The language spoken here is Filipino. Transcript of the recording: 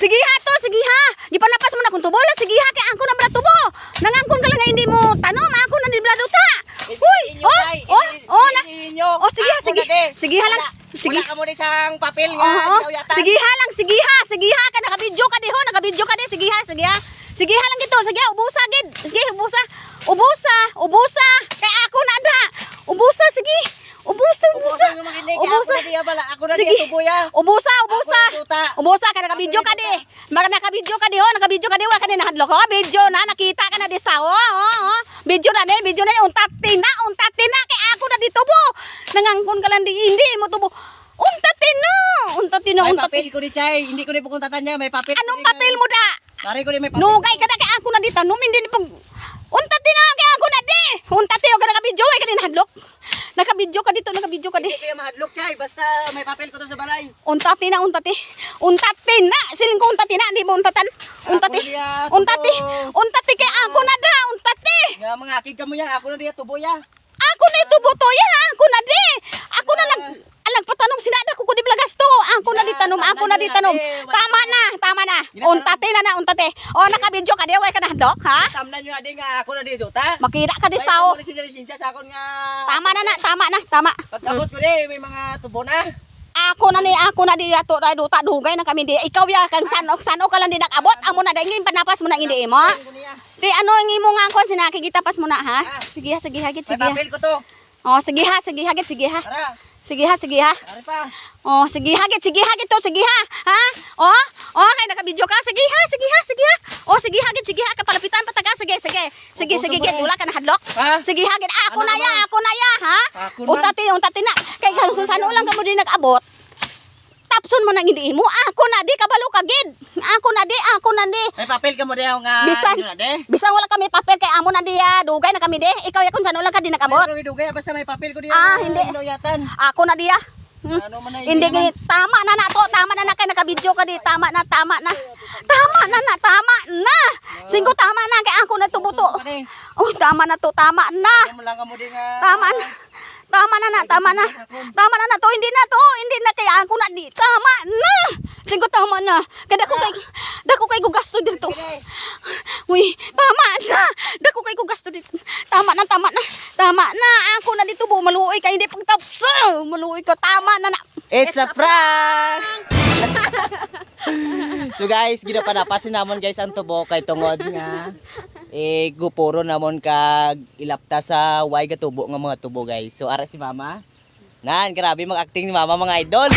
Sige ha to, sige ha. Di pa napas mo na kung tubo lang. Sige ha, kaya ako na bala tubo. Nangangkon ka lang nga hindi mo tanom. Ako na di bala duta. Uy, sige ha, sige. Sige ha lang. Sige. Wala ka mo isang papel nga. Sige ha lang, sige ha. Sige ha, ka nakabidyo ka di ho. Nakabidyo ka di. Sige ha, sige ha. Sige ha lang gito. Sige, ubusa gid. Sige, ubusa. Ubusa. Kaya ako na da. Ubusa, sige. Ubusa. Ako na di tubuya. Ubusa. Ubusa ka nakabidyo ka di. Nakabidyo ka di ho, nakabidyo ka di wa ka ni nahadlok ho. Video na nakita ka na di sa ho. Video na ni untatin na kay ako na dito po. Nangangkon ka lang di hindi mo tubo. Untatin. May papel ko di chay. Hindi ko ni pukuntatan niya. May papel. Anong papel mo da? Pare ko di may papel. Nugay ka na kay ako na di tanom hindi ni pag untatin na kay ako na di. Untatin ka nakabidyo ka ni nahadlok. Nakabidyo ka dito, nakabidyo ka di. Hindi kaya mahadlok chay. Basta may papel ko to sa balay. Untati na. Siling ko untati na, di mo untatan. Untati kay ako na da, untati. Nga mga akig ka mo yan. Ako na di tubuya. Ako na ito buto ya, ako na di. Ako na nagpatanom sinada ko di blagas to. Ako na di tanom. Tama na. Untati. O nakabidyo ka di, way ka na hadlok, ha? Tamnan nyo na di nga ako na di duta. Makita ka di sao. Sakon nga. Tama na. Pagkabot ko di, may mga tubo na. Ako na di ato dai duta dugay na kami di. Ikaw ya kang sano ka lang di nag-abot. Amo na dai ngin panapas mo na hindi mo. Ti ano ang imo nga kon sinakikita pas mo na ha. Sige hagit. May papel ko to. Oh sige ha. Tara. Sige ha. Tara pa. Oh sige hagit to sige ha. Ha? Oh kay nakabidyo ka. Sige ha. Oh sige hagit kapalapitan pataga sige. Gid wala ka na hadlok. Sige hagit ako na ya ha. Untati na. Kay kung sano lang ka mo di nag-abot. Tapson mo nang hindi mo. Ako na di kabalo ka gid. Ako na di. May papel ka mo di nga. Bisan wala kami papel kay amo na di dugay na kami di. Ikaw ya kung sano lang ka di nag-abot. May dugay basta may papel ko di. Hindi. Ako na di Hindi gini tama na kay nakabidyo ka di. Tama na. Singko tama na kay ako na tubuto. Oh, tama na to. Tama na. Tama na to. Hindi na kaya ako na di. Tama na. Singko tama na. Kaya dako kay ko gasto dito. Uy, tama na. Dako kay ko gasto dito. Tama na. Ako na dito bu maluoy kay hindi pagtapso. Maluoy ko tama na. It's a prank. So guys, ginapanapasin namon guys ang tubo kay tungod nga gupuro namon kag ilapta sa way gatubo nga mga tubo guys. So ara si mama. Nan, grabe mag-acting ni mama mga idol.